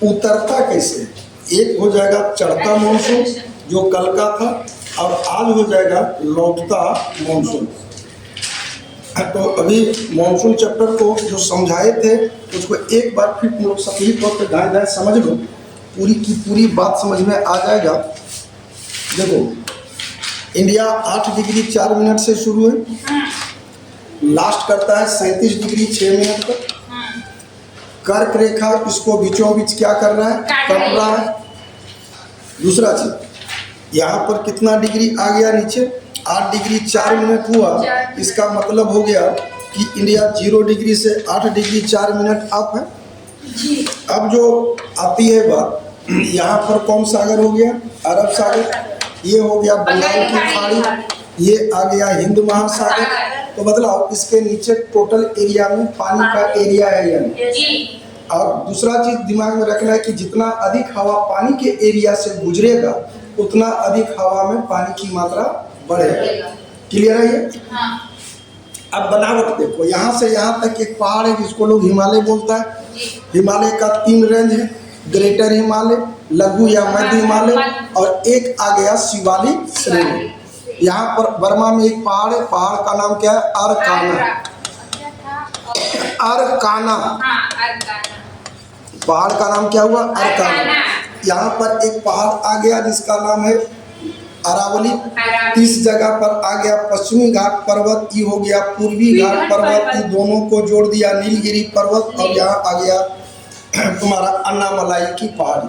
उतरता कैसे? एक हो जाएगा चढ़ता मॉनसून जो कल का था, और आज हो जाएगा लौटता मॉनसून। तो अभी मॉनसून चैप्टर को जो समझाए थे उसको एक बार फिर तुम लोग सही तौर पे दाएं दाएं समझ लो, पूरी की पूरी बात समझ में आ जाएगा। देखो, इंडिया 8 डिग्री 4 मिनट से शुरू है, लास्ट करता है 37 डिग्री 6 मिनट पर। कर्क रेखा इसको बीचों बीच क्या कर रहा है? काट रहा है। दूसरा चीज, यहाँ पर कितना डिग्री आ गया नीचे? 8 डिग्री 4 मिनट हुआ। इसका मतलब हो गया कि इंडिया 0 डिग्री से 8 डिग्री 4 मिनट अप है। अब जो आती है बात, यहाँ पर कौन सागर हो गया? अरब सागर। ये हो गया बंगाल की खाड़ी, ये आ गया हिंद महासागर। तो बदलाव इसके नीचे टोटल एरिया में पानी का एरिया है या नहीं? और दूसरा चीज दिमाग में रखना है कि जितना अधिक हवा पानी के एरिया से गुजरेगा उतना अधिक हवा में पानी की मात्रा बढ़ेगा। क्लियर है ये? हाँ। अब बनावट देखो, यहाँ से यहाँ तक एक पहाड़ है जिसको लोग हिमालय बोलता है। हिमालय का 3 रेंज है, ग्रेटर हिमालय, लघु या मध्य हिमालय, और एक आ गया शिवालिक श्रेणी। यहाँ पर बर्मा में एक पहाड़ है, पहाड़ का नाम क्या है? अरकाना। अरकाना, पहाड़ का नाम क्या हुआ? अरकाना। यहाँ पर एक पहाड़ आ गया जिसका नाम है अरावली। इस जगह पर आ गया पश्चिमी घाट पर्वत, ये हो गया पूर्वी घाट पर्वत, ये दोनों को जोड़ दिया नीलगिरी पर्वत, और यहाँ आ गया तुम्हारा अन्नामलाई की पहाड़ी।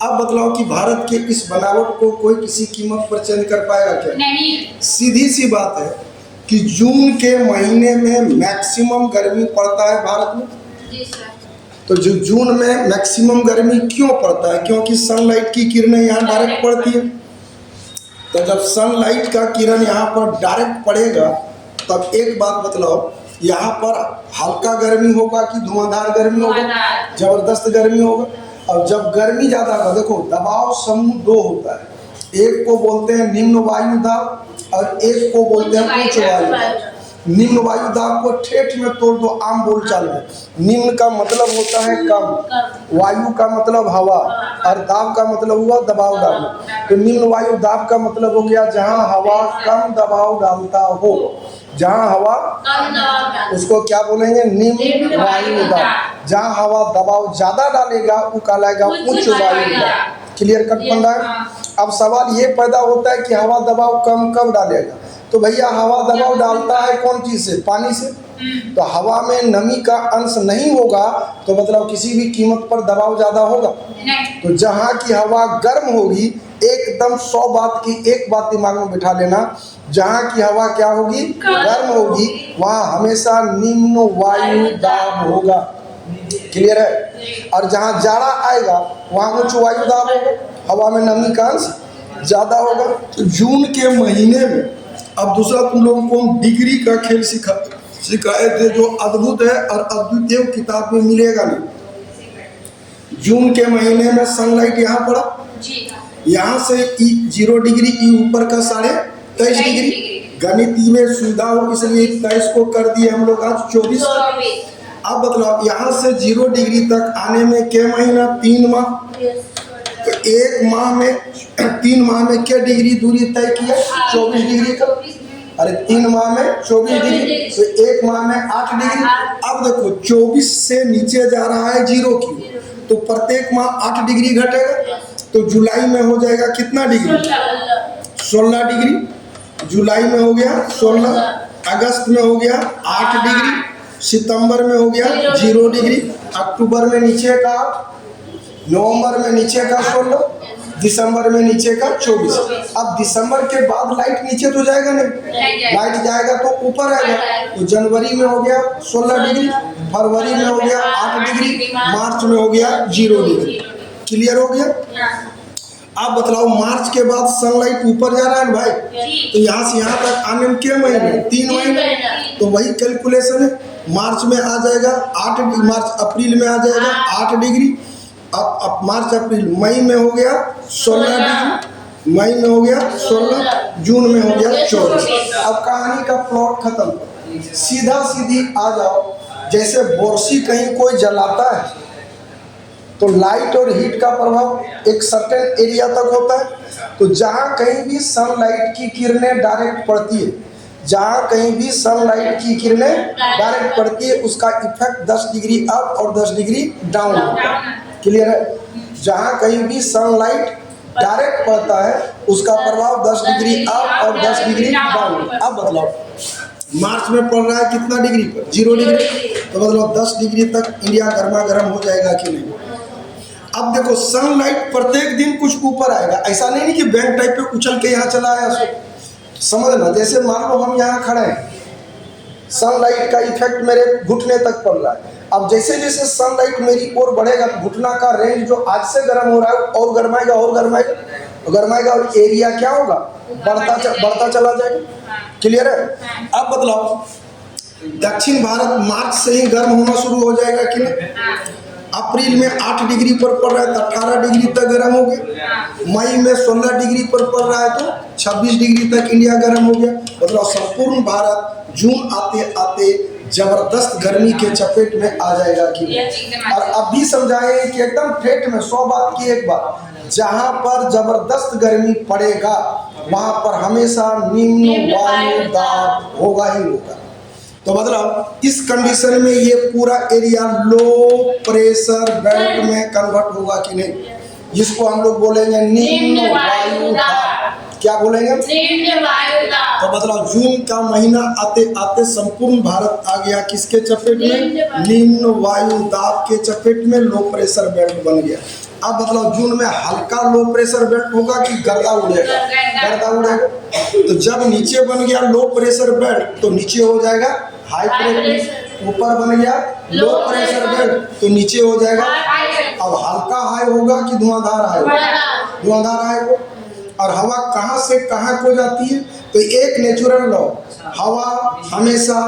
अब बतलाओ कि भारत के इस बनावट को कोई किसी कीमत पर चेंज कर पाएगा क्या? नहीं। सीधी सी बात है कि जून के महीने में मैक्सिमम गर्मी पड़ता है भारत में। जी सर। तो जो जून में मैक्सिमम गर्मी क्यों पड़ता है? क्योंकि सनलाइट की किरणें यहाँ डायरेक्ट पड़ती है। तो जब सनलाइट का किरण यहाँ पर डायरेक्ट पड़ेगा तब एक बात बतलाओ, यहाँ पर हल्का गर्मी होगा कि धुआंधार गर्मी होगा? जबरदस्त गर्मी होगा। और जब गर्मी ज़्यादा होगा, देखो दबाव समूह 2 होता है, एक को बोलते हैं निम्न वायु दाब और एक को बोलते हैं उच्च वायु दाब। निम्न वायु दाब को ठेठ में तोड़ दो आम बोलचाल में, निम्न का मतलब होता है कम, वायु का मतलब हवा, और दाब का मतलब हुआ दबाव डालना। तो निम्न वायु दाब का मतलब हो गया जहां हवा कम दबाव डालता हो। जहां हवा उसको क्या बोलेंगे? निम्न वायु दाब। जहां हवा दबाव ज्यादा डालेगा वो कहलाएगा उच्च वायु दाब। क्लियर कट बन रहा है? अब सवाल ये पैदा होता है कि हवा दबाव कम कब डालेगा? तो भैया हवा दबाव डालता है कौन चीज से? पानी से। तो हवा में नमी का अंश नहीं होगा तो मतलब किसी भी कीमत पर दबाव ज्यादा होगा। तो जहाँ की हवा गर्म होगी, एकदम 100 बात की एक बात दिमाग में बिठा लेना, जहाँ की हवा क्या होगी? गर्म होगी, वहाँ हमेशा निम्न वायु दाब होगा। क्लियर है? और जहाँ जाड़ा आएगा वहाँ उच्च वायु दाब होगा, हवा में नमी का अंश ज्यादा होगा। तो जून के महीने में अब दूसरा तुम लोगों को हम डिग्री का खेल सिखाए थे जो अद्भुत है और अद्वितीय किताब में मिलेगा नहीं। जून के महीने में सनलाइट यहाँ पड़ा, यहाँ से 0 डिग्री ई ऊपर का 23.5 डिग्री। गणित में सुविधा हो इसलिए 23 को कर दिए हम लोग आज 24। अब बतलाओ यहाँ से 0 डिग्री तक आने में क्या महीना? 3 माह। तो एक माह में 3 माह में क्या डिग्री दूरी तय किया? 24 डिग्री का। अरे 3 माह में 24 डिग्री, तो एक माह में 8 डिग्री। अब देखो 24 से नीचे जा रहा है 0 की, तो प्रत्येक माह 8 डिग्री घटेगा। तो जुलाई में हो जाएगा कितना डिग्री? 16 डिग्री। जुलाई में हो गया 16, अगस्त में हो गया 8 डिग्री, सितंबर में हो गया 0 डिग्री, अक्टूबर में नीचे का 8, नवंबर में नीचे का 16, दिसंबर में नीचे का 24। अब दिसंबर के बाद लाइट नीचे तो जाएगा नहीं, लाइट जाएगा तो ऊपर आएगा। तो जनवरी में हो गया 16 डिग्री, फरवरी में हो गया 8 डिग्री, मार्च में हो गया 0 डिग्री। क्लियर हो गया? आप बतलाओ मार्च के बाद सनलाइट ऊपर जा रहा है भाई, तो यहाँ से यहाँ तक आने में क्या महीने? 3 महीने। तो वही कैलकुलेशन है, मार्च में आ जाएगा 8 डिग्री, मार्च अप्रैल में आ जाएगा 8 डिग्री, अब मार्च अप्रैल, मई में हो गया 16 डिग्री, मई में हो गया 16, जून में हो गया 24। अब कहानी का प्लॉट खत्म, सीधा सीधी आ जाओ। जैसे बोरसी कहीं कोई जलाता है तो लाइट और हीट का प्रभाव एक सर्टेन एरिया तक होता है। तो जहाँ कहीं भी सनलाइट की किरणें डायरेक्ट पड़ती है, जहाँ कहीं भी सनलाइट की किरणें डायरेक्ट पड़ती है, उसका इफेक्ट 10 डिग्री अप और 10 डिग्री डाउन होता है। क्लियर है? जहाँ कहीं भी सनलाइट डायरेक्ट पड़ता है उसका प्रभाव 10 डिग्री अप और 10 डिग्री डाउन। अब बदलाव मार्च में पड़ रहा है कितना डिग्री पर? 0 डिग्री। तो मतलब 10 डिग्री तक इंडिया गर्मा गर्म हो जाएगा कि नहीं? अब देखो सनलाइट प्रत्येक दिन कुछ ऊपर आएगा, ऐसा नहीं कि बैंक टाइप पे उछल के यहाँ चला आया। समझना, जैसे मान लो हम यहाँ खड़े हैं, सनलाइट का इफेक्ट मेरे घुटने तक पड़ रहा है। अब जैसे जैसे सनलाइट मेरी ओर बढ़ेगा तो घुटना का रेंज जो आज से गर्म हो रहा है और गर्माएगा और गर्माएगा और एरिया क्या होगा? बढ़ता चला जाएगा। क्लियर है? अब बदलाव दक्षिण भारत मार्च से ही गर्म होना शुरू हो जाएगा कि नहीं? अप्रैल में 8 डिग्री पर पड़ रहा है तो 18 डिग्री तक गर्म हो गया। मई में 16 डिग्री पर पड़ रहा है तो 26 डिग्री तक इंडिया गर्म हो गया। मतलब संपूर्ण भारत जून आते आते जबरदस्त गर्मी के चपेट में आ जाएगा कि नहीं? और अब भी समझाएं कि एकदम ठेठ में 100 बात की एक बात, जहां पर जबरदस्त गर्मी पड़ेगा वहां पर हमेशा निम्न वायु दाब होगा ही होगा। तो मतलब इस कंडीशन में ये पूरा एरिया लो प्रेशर बेल्ट में कन्वर्ट होगा कि नहीं, जिसको हम लोग बोलेंगे निम्न वायु दाब। क्या बोलेंगे? निम्न वायु दाब। तो मतलब जून का महीना आते आते संपूर्ण भारत आ गया किसके चपेट में? निम्न वायु दाब के चपेट में लो प्रेशर बेल्ट बन गया। अब मतलब जून में हल्का लो प्रेशर बेल्ट होगा कि गर्दा उड़ेगा? गर्दा उड़ेगा। तो जब नीचे बन गया लो प्रेशर बेल्ट तो नीचे हो जाएगा हाई प्रेशर, ऊपर बन गया लो प्रेशर बेल्ट तो नीचे हो जाएगा। अब हल्का हाई होगा कि धुआंधार हाई होगा? धुआंधार हाई होगा। और हवा कहाँ से कहाँ को जाती है? तो एक नेचुरल लॉ, हवा हमेशा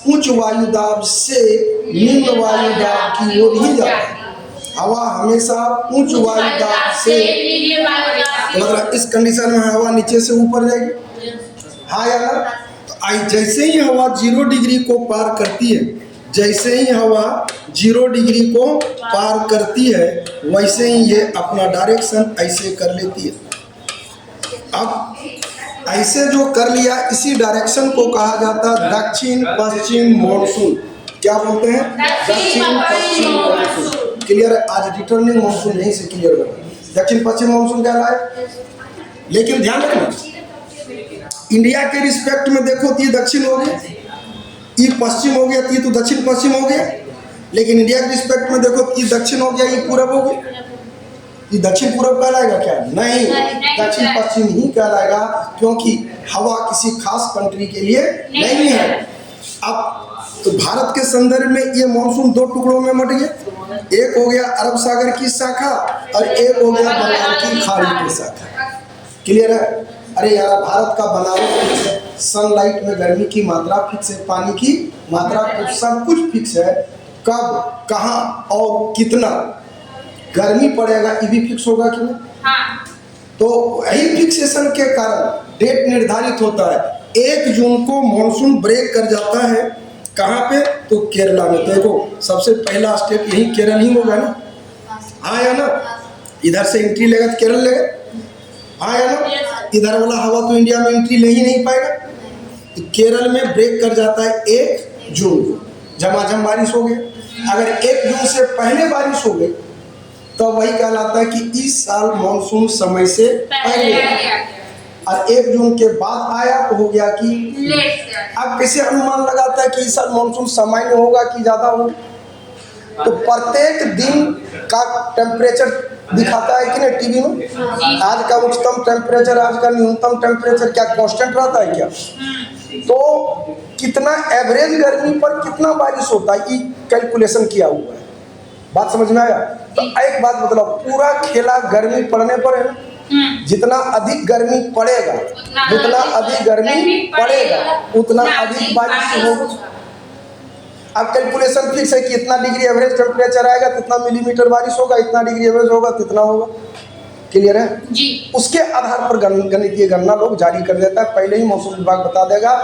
उच्च वायु दाब से निम्न वायु दाब की ओर ही जाती है। हवा हमेशा उच्च वायु दाब से, मतलब इस कंडीशन में हवा नीचे से ऊपर जाएगी। हाँ या ना? तो जैसे ही हवा 0 डिग्री को पार करती है, जैसे ही हवा 0 डिग्री को पार करती है वैसे ही ये अपना डायरेक्शन ऐसे कर लेती है। अब ऐसे जो कर लिया इसी डायरेक्शन को कहा जाता है दक्षिण पश्चिम मॉनसून। क्या बोलते हैं? दक्षिण पश्चिम मॉनसून। क्लियर है? आज रिटर्निंग मॉनसून यहीं से क्लियर होगा। दक्षिण पश्चिम मॉनसून क्या है? लेकिन ध्यान रखना, इंडिया के रिस्पेक्ट में देखो तो ये दक्षिण हो गया, ये पश्चिम हो गया, ये तो दक्षिण पश्चिम हो गया। लेकिन इंडिया के रिस्पेक्ट में देखो तो ये दक्षिण हो गया, ये पूरब हो गया। ये दक्षिण पूरब कहलाएगा क्या? नहीं, दक्षिण पश्चिम ही कहलाएगा, क्योंकि हवा किसी खास कंट्री के लिए नहीं है। अब तो भारत के संदर्भ में ये मानसून 2 टुकड़ों में बट गया। एक हो गया अरब सागर की शाखा और एक हो गया बंगाल की खाड़ी की शाखा। क्लियर है? अरे यार, भारत का बनावट फिक्स है, सनलाइट में गर्मी की मात्रा फिक्स है, पानी की मात्रा सब कुछ फिक्स है। कब, कहाँ और कितना गर्मी पड़ेगा ये भी फिक्स होगा कि नहीं? हाँ। तो यही फिक्सेशन के कारण डेट निर्धारित होता है। 1 जून को मानसून ब्रेक कर जाता है। कहाँ पे? तो केरला में। देखो सबसे पहला स्टेप यही केरल ही होगा ना? हाँ या ना? इधर से एंट्री लेगा तो केरल लेगा। हाँ या ना? इधर वाला हवा तो इंडिया में एंट्री ले ही नहीं पाएगा। तो केरल में ब्रेक कर जाता है 1 जून को, झमाझम बारिश हो गई। अगर 1 जून से पहले बारिश हो गई तो वही कहलाता है कि इस साल मानसून समय से पहले आया। और 1 जून के बाद आया तो हो गया कि अब कैसे अनुमान लगाता है कि इस साल मानसून समय में होगा कि ज्यादा होगा? तो प्रत्येक दिन का टेम्परेचर दिखाता है कि नहीं टीवी में? आज का उच्चतम टेम्परेचर, आज का न्यूनतम टेम्परेचर क्या कांस्टेंट रहता है क्या? तो कितना एवरेज गर्मी पर कितना बारिश होता है ये कैलकुलेशन किया हुआ है। बात समझ में आया? तो एक बात मतलब पूरा खेला गर्मी पड़ने पर है। जितना अधिक गर्मी पड़ेगा, जितना अधिक गर्मी पड़ेगा उतना अधिक बारिश होगी। अब कैलकुलेशन फिक्स है कि इतना डिग्री एवरेज टेम्परेचर आएगा, कितना मिलीमीटर बारिश होगा, इतना डिग्री एवरेज होगा, कितना होगा। क्लियर है जी? उसके आधार पर गणितीय गणना लोग जारी कर देता है। पहले ही मौसम विभाग बता देगा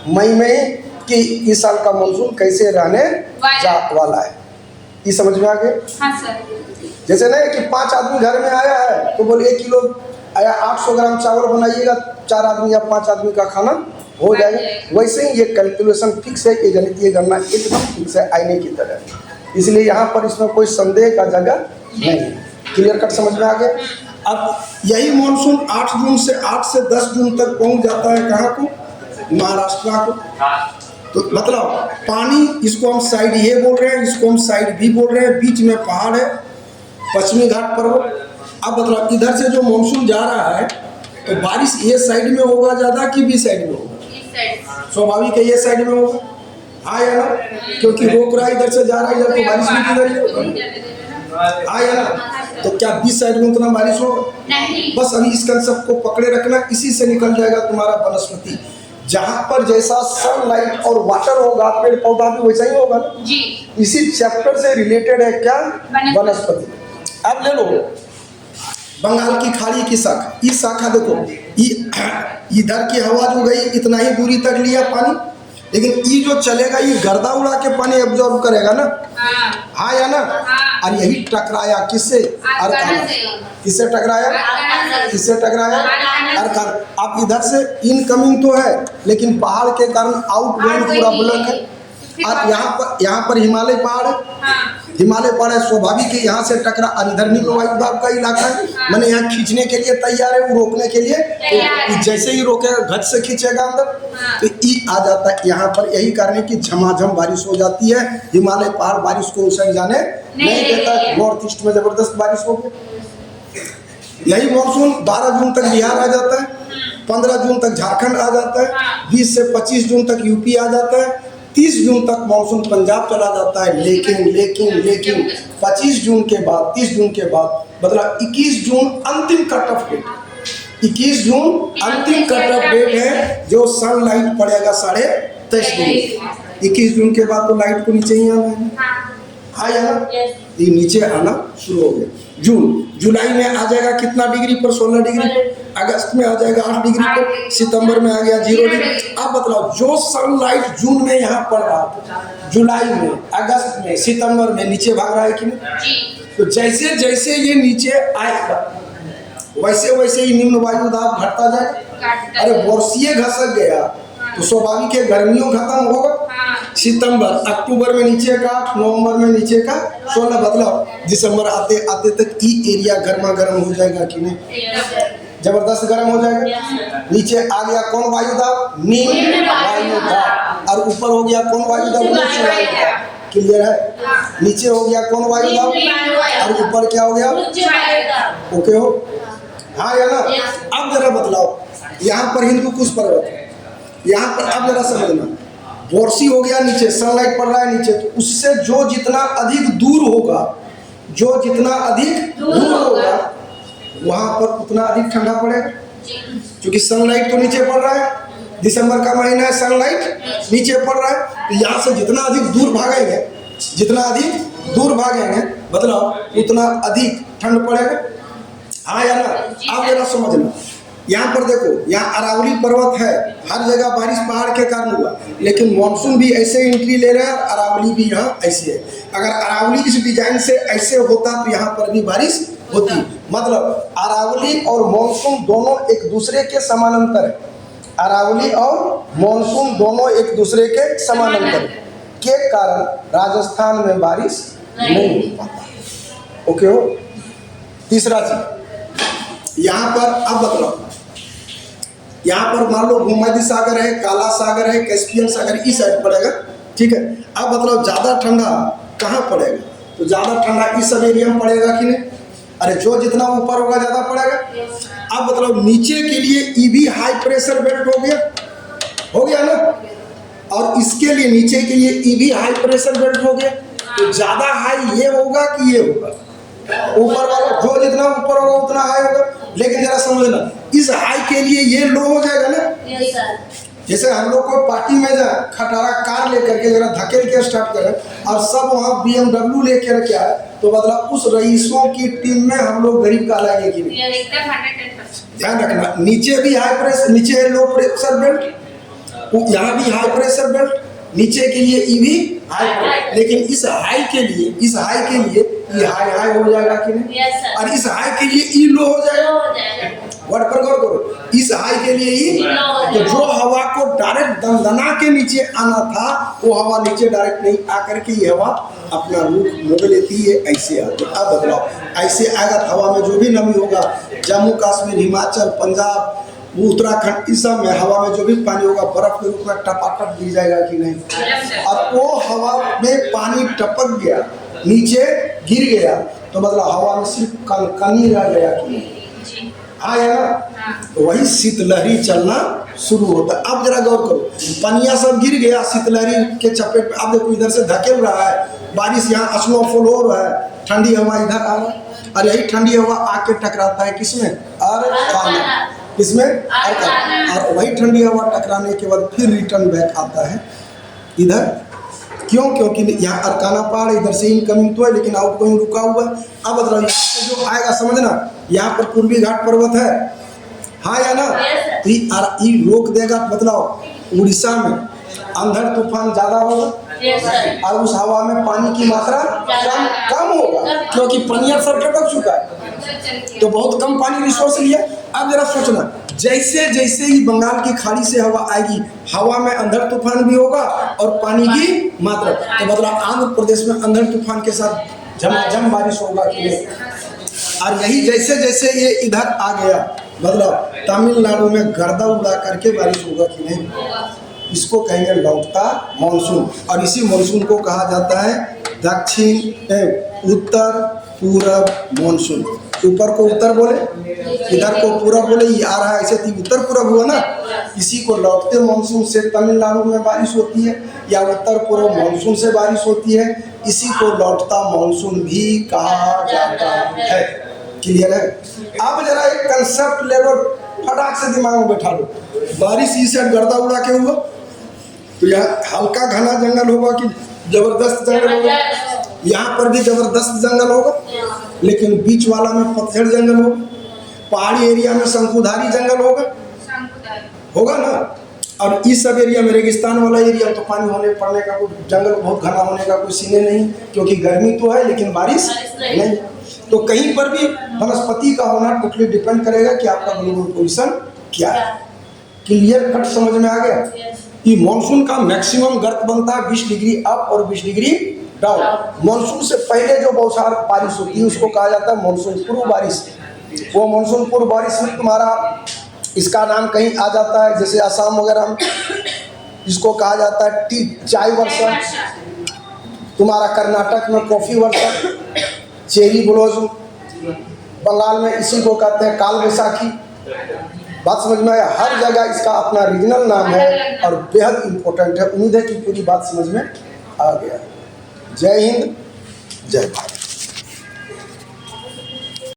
मई में कि इस साल का मानसून कैसे रहने वाला है। ये समझ में आ गया? हाँ सर। जैसे नहीं कि 5 आदमी घर में आया है तो बोले 1 किलो आया 800 ग्राम चावल बनाइएगा, 4 आदमी या 5 आदमी का खाना हो जाएगा। वैसे ही ये कैलकुलेशन फिक्स है, ये गणितीय गणना एकदम फिक्स है आईने की तरह। इसलिए यहाँ पर इसमें कोई संदेह का जगह नहीं है। क्लियर कट समझ में आ गया? अब यही मानसून 8 जून से 8 से 10 जून तक पहुँच जाता है कहाँ को? महाराष्ट्र को। तो मतलब पानी, इसको हम साइड ए बोल रहे हैं, इसको हम साइड बी बोल रहे हैं, बीच में पहाड़ है, पश्चिमी घाट पर्वत। अब मतलब इधर से जो मानसून जा रहा है तो बारिश ये साइड में होगा ज़्यादा कि बी साइड में होगा? स्वाभाविक है ये साइड में होगा, हाँ या ना? क्योंकि रोक रहा है इधर से जा रहा है, इधर तो बारिश भी किधर ही होगा, हाँ या ना? तो क्या बीच साइड में उतना बारिश होगा? बस अभी इस कंसेप्ट को पकड़े रखना, इसी से निकल जाएगा तुम्हारा वनस्पति। जहाँ पर जैसा सनलाइट और वाटर होगा पेड़ पौधा भी वैसा ही होगा ना जी। इसी चैप्टर से रिलेटेड है क्या? वनस्पति। अब ले लो बंगाल की खाड़ी की शाखा, इस शाखा देखो इधर की हवा जो गई इतना ही दूरी तक लिया पानी, लेकिन ये जो चलेगा ये गर्दा उड़ा के पानी एब्जॉर्ब करेगा ना, हाँ या ना? और यही टकराया किससे? अर्काना। किससे टकराया? किससे टकराया? अर्काना। अब इधर से इनकमिंग तो है लेकिन पहाड़ के कारण आउटगोइंग पूरा ब्लॉक है। और यहाँ पर हिमालय पहाड़ है, हिमालय पहाड़ है, स्वाभाविक है यहाँ से टकरा। और इधर निम्न वायु दाब का इलाका है, मैंने यहाँ खींचने के लिए तैयार है, वो रोकने के लिए तो जैसे ही रोकेगा घट से खींचेगा अंदर तो ई आ जाता है यहाँ पर। यही कारण है कि झमाझम बारिश हो जाती है। हिमालय पहाड़ बारिश को उसे जाने नहीं देता, नॉर्थ ईस्ट में जबरदस्त बारिश हो गई। यही मानसून 12 जून तक बिहार आ जाता है, 15 जून तक झारखंड आ जाता है, 20 से 25 जून तक यूपी आ जाता है, 30 जून तक मानसून पंजाब चला जाता है। लेकिन 25 जून के बाद 30 जून के बाद मतलब 21 जून अंतिम कट ऑफ डेट, 21 जून अंतिम कट ऑफ डेट है जो सनलाइट पड़ेगा 23:30 डिग्री। 21 जून के बाद तो लाइट को नीचे ही आना है, हाँ या ना? ये नीचे आना शुरू हो गया। जुलाई में आ जाएगा कितना डिग्री पर? 16 डिग्री पर। अगस्त में आ जाएगा 8 डिग्री पर। सितंबर में आ गया 0 डिग्री। अब बताओ जो सनलाइट जून में यहाँ पड़ रहा, जुलाई में, अगस्त में, सितंबर में नीचे भाग रहा है कि नहीं? तो जैसे जैसे ये नीचे आएगा वैसे वैसे ही निम्न वायु दाब घटता जाएगा। अरे वर्षीय घसक गया तो स्वाभाविक है गर्मियों खत्म होगा। सितंबर अक्टूबर में नीचे का, नवंबर में नीचे का 16 बदलाव, दिसंबर आते आते तक ई एरिया गर्मा गर्म हो जाएगा कि नहीं? जबरदस्त गर्म हो जाएगा। नीचे आ गया कौन वायु दाब? निम्न वायु दाब। और ऊपर हो गया कौन वायु दाब? उच्च वायु दाब। क्लियर है? नीचे हो गया कौन वायु दाब और ऊपर क्या हो गया? ओके हो, हाँ या ना? अब जरा बतलाओ, यहाँ पर हिंदू कुश पर्वत है, यहाँ पर अब जरा समझना, वर्षी हो गया नीचे, सनलाइट पड़ रहा है नीचे, तो उससे जो जितना अधिक दूर होगा, जो जितना अधिक दूर होगा वहाँ पर उतना अधिक ठंडा पड़ेगा, क्योंकि सनलाइट तो नीचे पड़ रहा है। दिसंबर का महीना है, सनलाइट नीचे पड़ रहा है, तो यहाँ से जितना अधिक दूर भागेंगे, जितना अधिक दूर भागेंगे मतलब उतना अधिक ठंड पड़ेगा, हाँ या ना? आप जरा समझना, यहाँ पर देखो, यहाँ अरावली पर्वत है, हर जगह बारिश पहाड़ के कारण हुआ, लेकिन मानसून भी ऐसे एंट्री ले रहा है, अरावली भी यहाँ ऐसे है। अगर अरावली इस डिजाइन से ऐसे होता तो यहाँ पर भी बारिश होती। मतलब अरावली और मानसून दोनों एक दूसरे के समानांतर है। अरावली और मानसून दोनों एक दूसरे के समानांतर के कारण राजस्थान में बारिश नहीं हो पाता। ओके हो? तीसरा चीज यहाँ पर अब बतलाओ, यहाँ पर मान लो भूमध्य सागर है, काला सागर है, कैस्पियन सागर इस साइड पड़ेगा, ठीक है? अब मतलब ज़्यादा ठंडा कहाँ पड़ेगा? तो ज़्यादा ठंडा इस सब एरिया में पड़ेगा कि नहीं? अरे जो जितना ऊपर होगा ज़्यादा पड़ेगा। अब मतलब नीचे के लिए ई भी हाई प्रेशर बेल्ट हो गया ना, और इसके लिए नीचे के लिए ई भी हाई प्रेशर बेल्ट हो गया, तो ज़्यादा हाई ये होगा कि ये होगा? ऊपर वाला जो जितना ऊपर होगा उतना हाई होगा। लेकिन जरा समझना, इस हाई के लिए ये लो हो जाएगा ना। जैसे हम लोग को पार्टी में जाए, खटारा कार लेकर के जरा धकेल के स्टार्ट करें और सब वहाँ BMW लेकर के आए, तो मतलब उस रईसों की टीम में हम लोग गरीब कहलाएंगे कि नहीं? ध्यान रखना, नीचे भी हाई प्रेशर, नीचे है लो प्रेशर बेल्ट, यहाँ भी हाई प्रेशर बेल्ट, नीचे के लिए ई भी हाई, लेकिन इस हाई के लिए ई हाई हो जाएगा कि नहीं, और इस हाई के लिए ई लो हो जाएगा। वर्ड पर गौर करो, इस हाई के लिए ई, तो जो हवा को डायरेक्ट दंदना के नीचे आना था वो हवा नीचे डायरेक्ट नहीं आकर के ये हवा अपना रूप मोड़ लेती है, ऐसे आती है। अब बदलाव ऐसे आएगा, हवा में जो भी नमी होगा, जम्मू कश्मीर, हिमाचल, पंजाब, उत्तराखंड, इस सब में हवा में जो भी पानी होगा बर्फ के रूप में टपाटप गिर जाएगा कि नहीं। और वो हवा में पानी टपक गया, नीचे गिर गया, तो मतलब हवा में सिर्फ कनकनी रह गया कि नहीं, हाँ या ना, तो वही शीतलहरी चलना शुरू होता है। अब जरा गौर करो, पनिया सब गिर गया शीतलहरी के चपेट पे। अब देखो इधर से धकेल रहा है बारिश, यहाँ स्नोफॉल हो रहा है, ठंडी हवा इधर आ रहा है, और यही ठंडी हवा आके टकराता है किसमें, अरकाना, किसमें, अरकाना, और वही ठंडी हवा टकराने के बाद फिर रिटर्न बैक आता है इधर। क्यों? क्योंकि यहाँ अरकाना पहाड़, इधर से इनकमिंग तो है लेकिन आउटगोइंग रुका हुआ है। अब मतलब यहाँ से जो आएगा समझना, यहाँ पर पूर्वी घाट पर्वत है, हाँ या ना, तो ये रोक देगा। मतलब उड़ीसा में अंधड़ तूफान ज्यादा होगा और उस हवा में पानी की मात्रा कम होगा, क्योंकि पनिया सब टपक चुका है, तो बहुत कम पानी रिसोर्स लिया। अब जरा सोचना, जैसे जैसे ही बंगाल की खाड़ी से हवा आएगी, हवा में अंधड़ तूफान भी होगा और पानी की मात्रा, तो मतलब आंध्र प्रदेश में अंधड़ तूफान के साथ झमाझम बारिश होगा कि नहीं। और यही जैसे जैसे ये इधर आ गया, मतलब तमिलनाडु में गर्दा उड़ा करके बारिश होगा कि नहीं, इसको कहेंगे लौटता मानसून। और इसी मानसून को कहा जाता है दक्षिण उत्तर पूरब मानसून। ऊपर को उत्तर बोले, इधर को पूरब बोले, ये आ रहा है ऐसे थी उत्तर पूरब हुआ ना। इसी को लौटते मानसून से तमिलनाडु में बारिश होती है, या उत्तर पूर्व मानसून से बारिश होती है, इसी को लौटता मानसून भी कहा जाता है। क्लियर है? अब जरा एक कंसेप्ट लेवल फटाक से दिमाग में बैठा लो, बारिश इस साइड गर्दा उड़ा के हुआ, तो यहाँ हल्का घना जंगल होगा कि जबरदस्त जंगल होगा, यहाँ पर भी जबरदस्त जंगल होगा, लेकिन बीच वाला में पतझड़ जंगल होगा, पहाड़ी एरिया में शंकुधारी जंगल होगा ना, और इस सब एरिया में रेगिस्तान वाला एरिया तो पानी होने पड़ने का कोई, जंगल बहुत घना होने का कोई सीने नहीं, क्योंकि गर्मी तो है लेकिन बारिश नहीं। तो कहीं पर भी वनस्पति का होना टोटली डिपेंड करेगा कि आपका ग्लोबल पोजीशन क्या है। क्लियर कट समझ में आ गया? कि मानसून का मैक्सिमम गर्त बनता है 20 डिग्री अप और 20 डिग्री डाउन। मानसून से पहले जो बौछार बारिश होती है उसको कहा जाता है मानसून पूर्व बारिश। वो मानसून पूर्व बारिश में तुम्हारा इसका नाम कहीं आ जाता है, जैसे असम वगैरह में इसको कहा जाता है टी चाय वर्षा, तुम्हारा कर्नाटक में कॉफी वर्षा, चेरी ब्लॉसम, बंगाल में इसी को कहते हैं काल बैसाखी। बात समझ में आया? हर जगह इसका अपना रीजनल नाम है और बेहद इम्पोर्टेंट है। उम्मीद है कि पूरी बात समझ में आ गया। जय हिंद, जय भारत।